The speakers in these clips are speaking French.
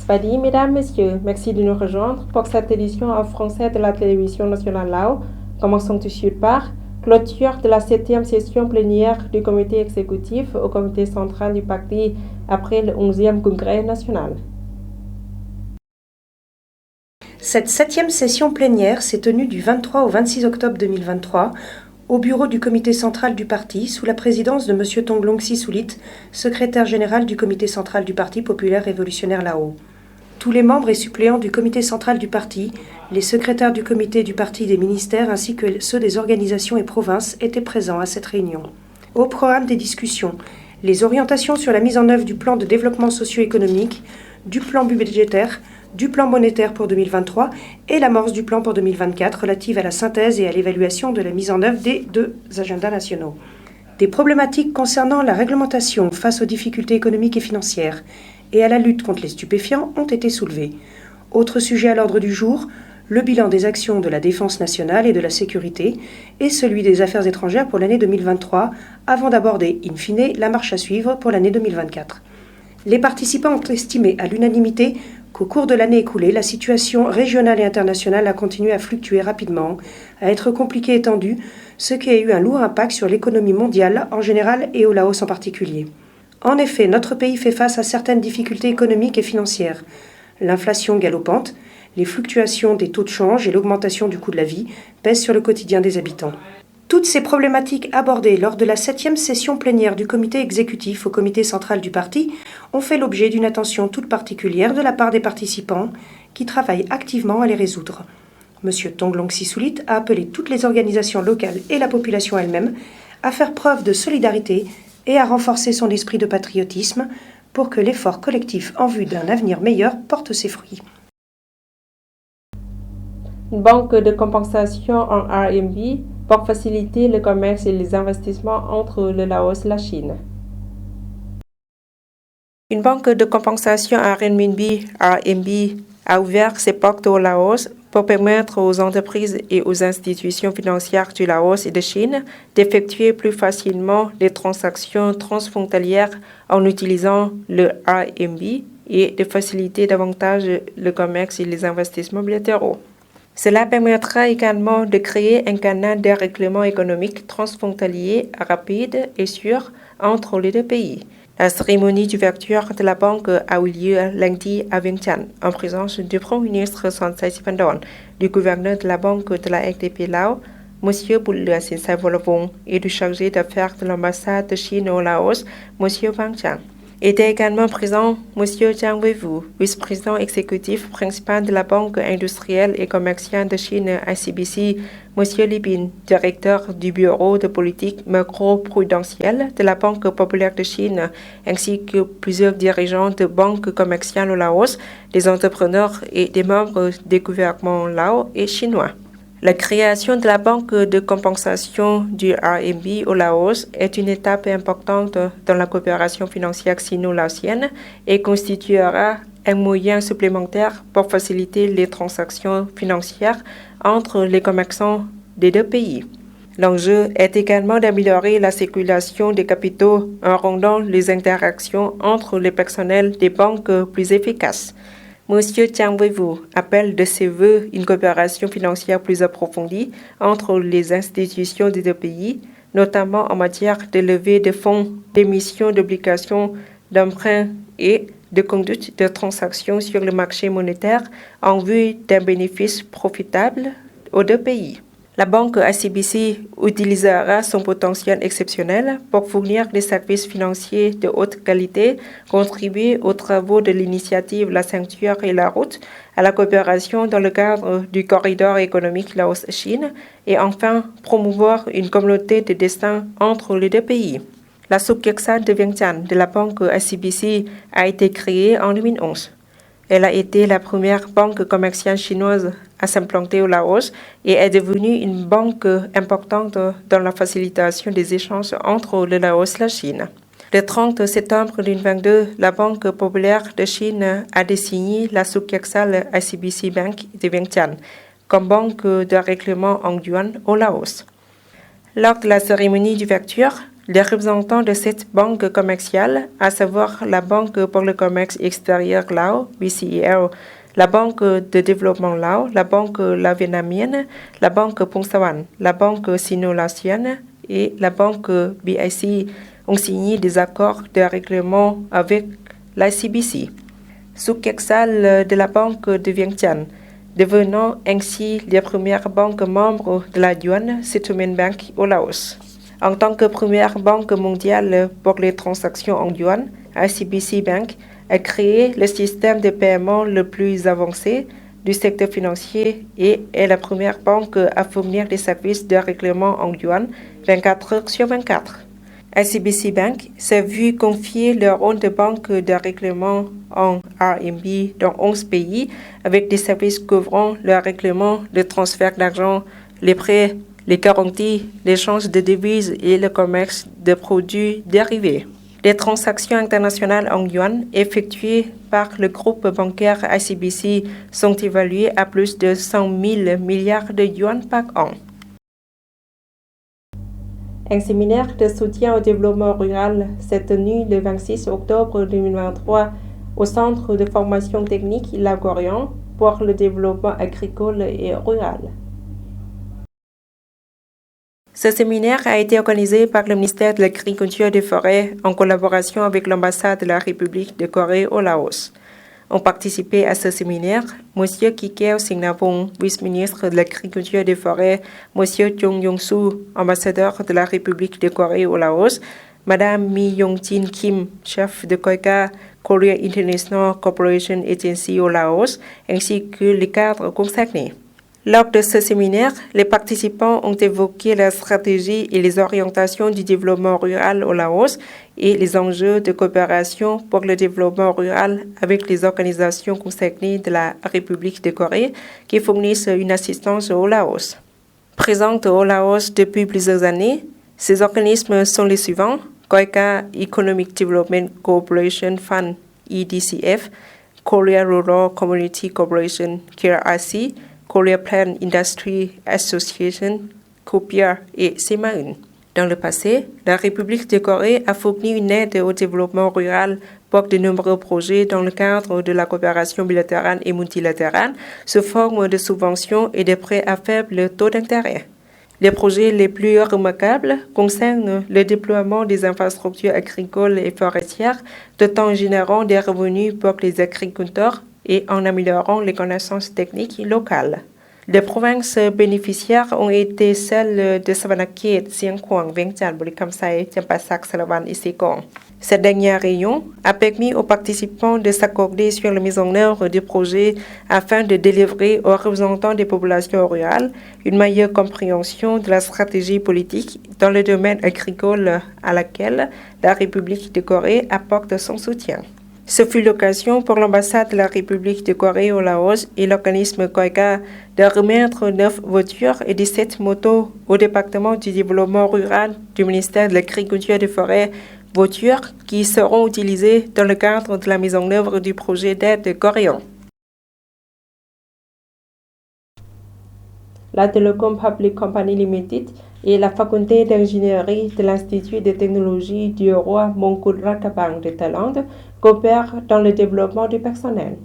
Spadi, mesdames, messieurs, merci de nous rejoindre pour cette édition en français de la télévision nationale Lao. Commençons tout de suite par clôture de la 7e session plénière du comité exécutif au comité central du parti après le 11e congrès national. Cette 7e session plénière s'est tenue du 23 au 26 octobre 2023 au bureau du comité central du parti sous la présidence de M. Tonglong Sisulit, secrétaire général du comité central du Parti populaire révolutionnaire Lao. Tous les membres et suppléants du comité central du parti, les secrétaires du comité du parti des ministères ainsi que ceux des organisations et provinces étaient présents à cette réunion. Au programme des discussions, les orientations sur la mise en œuvre du plan de développement socio-économique, du plan budgétaire, du plan monétaire pour 2023 et l'amorce du plan pour 2024 relative à la synthèse et à l'évaluation de la mise en œuvre des deux agendas nationaux. Des problématiques concernant la réglementation face aux difficultés économiques et financières et à la lutte contre les stupéfiants ont été soulevées. Autre sujet à l'ordre du jour, le bilan des actions de la défense nationale et de la sécurité et celui des affaires étrangères pour l'année 2023 avant d'aborder, in fine, la marche à suivre pour l'année 2024. Les participants ont estimé à l'unanimité qu'au cours de l'année écoulée, la situation régionale et internationale a continué à fluctuer rapidement, à être compliquée et tendue, ce qui a eu un lourd impact sur l'économie mondiale en général et au Laos en particulier. En effet, notre pays fait face à certaines difficultés économiques et financières. L'inflation galopante, les fluctuations des taux de change et l'augmentation du coût de la vie pèsent sur le quotidien des habitants. Toutes ces problématiques abordées lors de la 7e session plénière du comité exécutif au comité central du parti ont fait l'objet d'une attention toute particulière de la part des participants qui travaillent activement à les résoudre. M. Tonglong Sisulit a appelé toutes les organisations locales et la population elle-même à faire preuve de solidarité et à renforcer son esprit de patriotisme pour que l'effort collectif en vue d'un avenir meilleur porte ses fruits. Une banque de compensation en RMB pour faciliter le commerce et les investissements entre le Laos et la Chine. Une banque de compensation en renminbi RMB a ouvert ses portes au Laos pour permettre aux entreprises et aux institutions financières du Laos et de Chine d'effectuer plus facilement les transactions transfrontalières en utilisant le RMB et de faciliter davantage le commerce et les investissements bilatéraux. Cela permettra également de créer un canal de règlement économique transfrontalier rapide et sûr entre les deux pays. La cérémonie d'ouverture de la banque a eu lieu lundi à Vientiane, en présence du Premier ministre Sontai Siphandorn, du gouverneur de la banque de la RDP Lao, M. Boulua Sinsai Volavong, et du chargé d'affaires de l'ambassade de Chine au Laos, M. Wang Chang. Était également présent M. Zhang Weiwu, vice-président exécutif principal de la Banque industrielle et commerciale de Chine ICBC, M. Li Bin, directeur du bureau de politique macro-prudentielle de la Banque populaire de Chine, ainsi que plusieurs dirigeants de banques commerciales au Laos, des entrepreneurs et des membres des gouvernements lao et chinois. La création de la banque de compensation du RMB au Laos est une étape importante dans la coopération financière sino-laotienne et constituera un moyen supplémentaire pour faciliter les transactions financières entre les commerçants des deux pays. L'enjeu est également d'améliorer la circulation des capitaux en rendant les interactions entre les personnels des banques plus efficaces. M. Zhang Weiwu appelle de ses vœux une coopération financière plus approfondie entre les institutions des deux pays, notamment en matière de levée de fonds, d'émission d'obligations, d'emprunts et de conduite de transactions sur le marché monétaire en vue d'un bénéfice profitable aux deux pays. La banque ICBC utilisera son potentiel exceptionnel pour fournir des services financiers de haute qualité, contribuer aux travaux de l'initiative La Ceinture et la Route, à la coopération dans le cadre du corridor économique Laos-Chine et enfin promouvoir une communauté de destin entre les deux pays. La succursale de Vientiane de la banque ICBC a été créée en 2011. Elle a été la première banque commerciale chinoise à s'implanter au Laos et est devenue une banque importante dans la facilitation des échanges entre le Laos et la Chine. Le 30 septembre 2022, la Banque populaire de Chine a désigné la succursale ICBC Bank de Vientiane comme banque de règlement en yuan au Laos. Lors de la cérémonie d'ouverture, les représentants de cette banque commerciale, à savoir la Banque pour le commerce extérieur Lao, BCEL, la Banque de développement Lao, la Banque lao-vietnamienne, la Banque Pongsavan, la Banque sino-laotienne et la Banque BIC ont signé des accords de règlement avec l'ICBC. Succursale de la Banque de Vientiane, devenant ainsi les premières banques membres de la Yuan Settlement Bank au Laos. En tant que première banque mondiale pour les transactions en yuan, ICBC Bank a créé le système de paiement le plus avancé du secteur financier et est la première banque à fournir des services de règlement en yuan 24 heures sur 24. ICBC Bank s'est vu confier le rôle de banque de règlement en RMB dans 11 pays avec des services couvrant le règlement, le transfert d'argent, les prêts, les garanties, l'échange de devises et le commerce de produits dérivés. Les transactions internationales en yuan effectuées par le groupe bancaire ICBC sont évaluées à plus de 100 000 milliards de yuan par an. Un séminaire de soutien au développement rural s'est tenu le 26 octobre 2023 au Centre de formation technique Lagorian pour le développement agricole et rural. Ce séminaire a été organisé par le ministère de l'Agriculture et des Forêts en collaboration avec l'ambassade de la République de Corée au Laos. Ont participé à ce séminaire M. Kikeo Signavong, vice-ministre de l'Agriculture et des Forêts, M. Chung Yong-soo, ambassadeur de la République de Corée au Laos, Mme Mi Yong-jin Kim, chef de KOICA, Korea International Cooperation Agency au Laos, ainsi que les cadres concernés. Lors de ce séminaire, les participants ont évoqué la stratégie et les orientations du développement rural au Laos et les enjeux de coopération pour le développement rural avec les organisations concernées de la République de Corée qui fournissent une assistance au Laos. Présentes au Laos depuis plusieurs années, ces organismes sont les suivants: KOICA Economic Development Cooperation Fund, EDCF, Korea Rural Community Corporation, KRC, Korea Plant Industry Association, KOPIA et SEMAUN. Dans le passé, la République de Corée a fourni une aide au développement rural pour de nombreux projets dans le cadre de la coopération bilatérale et multilatérale sous forme de subventions et de prêts à faible taux d'intérêt. Les projets les plus remarquables concernent le déploiement des infrastructures agricoles et forestières, tout en générant des revenus pour les agriculteurs et en améliorant les connaissances techniques locales. Les provinces bénéficiaires ont été celles de Savannakhet, Siang Khouang, Vientiane, Burikamsai, Champasak, Salavan et Sekong. Cette dernière réunion a permis aux participants de s'accorder sur la mise en œuvre du projet afin de délivrer aux représentants des populations rurales une meilleure compréhension de la stratégie politique dans le domaine agricole à laquelle la République de Corée apporte son soutien. Ce fut l'occasion pour l'ambassade de la République de Corée au Laos et l'organisme KOICA de remettre 9 voitures et 17 motos au département du développement rural du ministère de l'Agriculture et des Forêts, voitures qui seront utilisées dans le cadre de la mise en œuvre du projet d'aide coréen. La Telecom Public Company Limited et la faculté d'ingénierie de l'Institut de technologie du roi Mongkut Ratchabang de Thaïlande coopèrent dans le développement du personnel.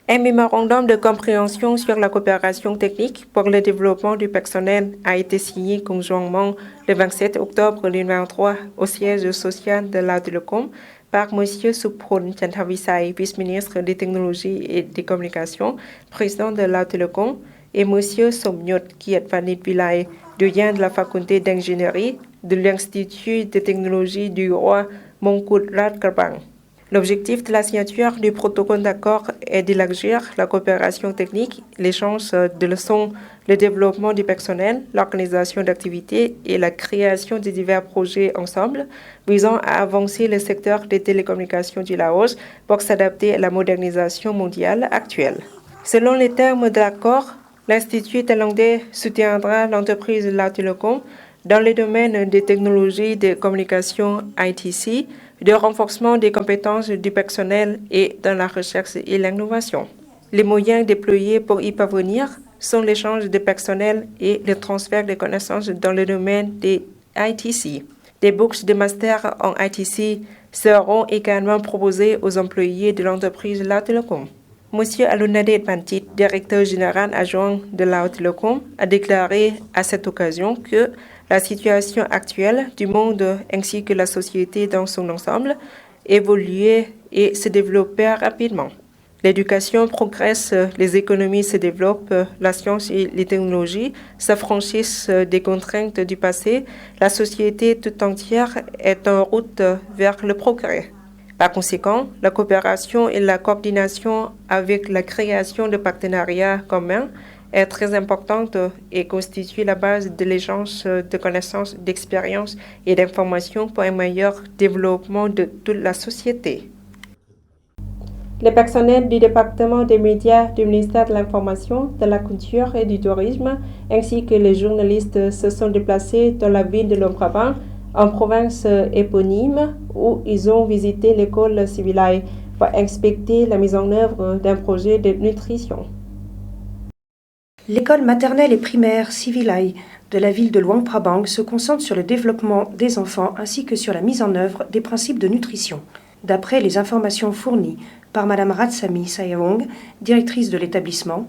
Un mémorandum de compréhension sur la coopération technique pour le développement du personnel a été signé conjointement le 27 octobre 2023 au siège social de la Telecom par M. Suphon Chantavisai, vice-ministre des Technologies et des Communications, président de la Telecom, et M. Somnyot Kiatvanit Vilay, doyen de la faculté d'ingénierie de l'Institut de technologie du roi Mongkut Ratchabang. L'objectif de la signature du protocole d'accord est d'élargir la coopération technique, l'échange de leçons, le développement du personnel, l'organisation d'activités et la création de divers projets ensemble visant à avancer le secteur des télécommunications du Laos pour s'adapter à la modernisation mondiale actuelle. Selon les termes de l'accord, l'Institut thaïlandais soutiendra l'entreprise La Telecom dans les domaines des technologies de communication ITC, de renforcement des compétences du personnel et dans la recherche et l'innovation. Les moyens déployés pour y parvenir sont l'échange de personnel et le transfert de connaissances dans le domaine des ITC. Des bourses de master en ITC seront également proposées aux employés de l'entreprise Lao Telecom. Monsieur Alunadeh Pantit, directeur général adjoint de Lao Telecom, a déclaré à cette occasion que la situation actuelle du monde ainsi que la société dans son ensemble évoluait et se développait rapidement. L'éducation progresse, les économies se développent, la science et les technologies s'affranchissent des contraintes du passé, la société tout entière est en route vers le progrès. Par conséquent, la coopération et la coordination avec la création de partenariats communs est très importante et constitue la base de l'échange de connaissances, d'expériences et d'informations pour un meilleur développement de toute la société. Les personnels du département des médias du ministère de l'Information, de la Culture et du Tourisme, ainsi que les journalistes se sont déplacés dans la ville de Luang Prabang, en province éponyme, où ils ont visité l'école Civilai pour inspecter la mise en œuvre d'un projet de nutrition. L'école maternelle et primaire Civilai de la ville de Luang Prabang se concentre sur le développement des enfants ainsi que sur la mise en œuvre des principes de nutrition. D'après les informations fournies par Mme Ratsami Sayawong, directrice de l'établissement,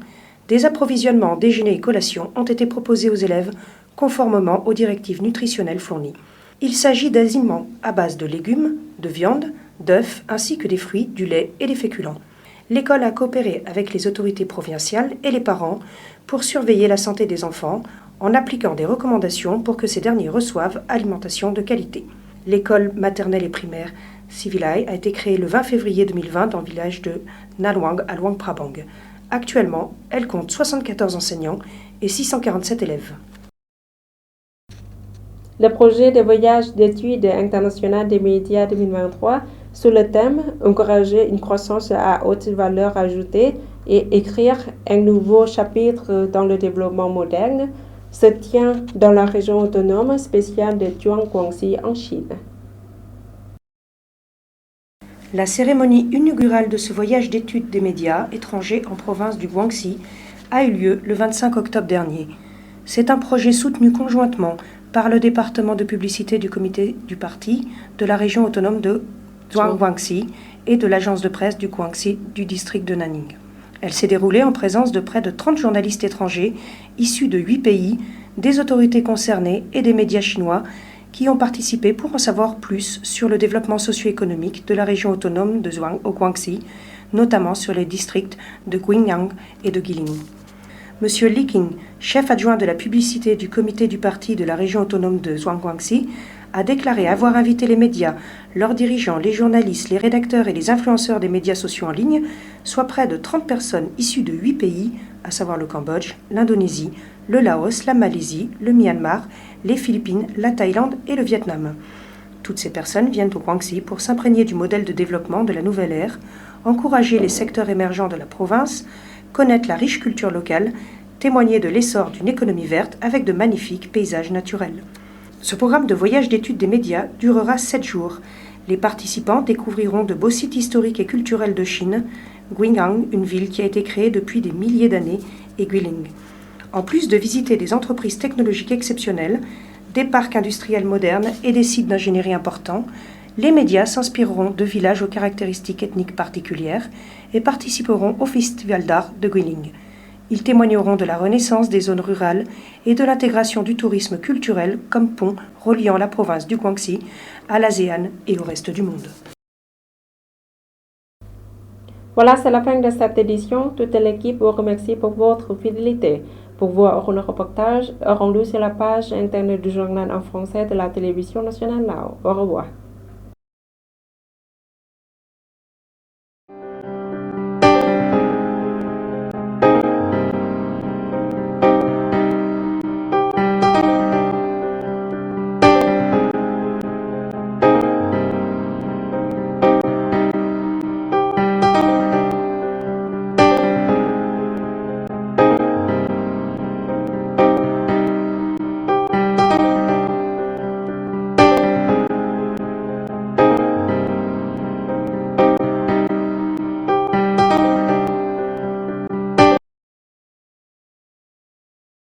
des approvisionnements déjeuner et collation ont été proposés aux élèves conformément aux directives nutritionnelles fournies. Il s'agit d'aliments à base de légumes, de viande, d'œufs ainsi que des fruits, du lait et des féculents. L'école a coopéré avec les autorités provinciales et les parents pour surveiller la santé des enfants en appliquant des recommandations pour que ces derniers reçoivent alimentation de qualité. L'école maternelle et primaire Civilai a été créée le 20 février 2020 dans le village de Naluang à Luang Prabang. Actuellement, elle compte 74 enseignants et 647 élèves. Le projet de voyage d'études internationales des médias 2023 sous le thème « Encourager une croissance à haute valeur ajoutée et écrire un nouveau chapitre dans le développement moderne » se tient dans la région autonome spéciale de Guangxi en Chine. La cérémonie inaugurale de ce voyage d'études des médias étrangers en province du Guangxi a eu lieu le 25 octobre dernier. C'est un projet soutenu conjointement par le département de publicité du comité du parti de la région autonome de Guangxi et de l'agence de presse du Guangxi du district de Nanning. Elle s'est déroulée en présence de près de 30 journalistes étrangers issus de 8 pays, des autorités concernées et des médias chinois qui ont participé pour en savoir plus sur le développement socio-économique de la région autonome de Zhuang au Guangxi, notamment sur les districts de Guiyang et de Guilin. Monsieur Li Qing, chef adjoint de la publicité du comité du parti de la région autonome de Guangxi, a déclaré avoir invité les médias, leurs dirigeants, les journalistes, les rédacteurs et les influenceurs des médias sociaux en ligne, soit près de 30 personnes issues de 8 pays, à savoir le Cambodge, l'Indonésie, le Laos, la Malaisie, le Myanmar, les Philippines, la Thaïlande et le Vietnam. Toutes ces personnes viennent au Guangxi pour s'imprégner du modèle de développement de la nouvelle ère, encourager les secteurs émergents de la province, connaître la riche culture locale, témoigner de l'essor d'une économie verte avec de magnifiques paysages naturels. Ce programme de voyage d'études des médias durera 7 jours. Les participants découvriront de beaux sites historiques et culturels de Chine, Guiyang, une ville qui a été créée depuis des milliers d'années, et Guilin. En plus de visiter des entreprises technologiques exceptionnelles, des parcs industriels modernes et des sites d'ingénierie importants, les médias s'inspireront de villages aux caractéristiques ethniques particulières et participeront au Festival d'art de Guilin. Ils témoigneront de la renaissance des zones rurales et de l'intégration du tourisme culturel comme pont reliant la province du Guangxi à l'ASEAN et au reste du monde. Voilà, c'est la fin de cette édition. Toute l'équipe vous remercie pour votre fidélité. Pour voir nos reportages, rendez-vous sur la page internet du journal en français de la télévision nationale Lao. Au revoir.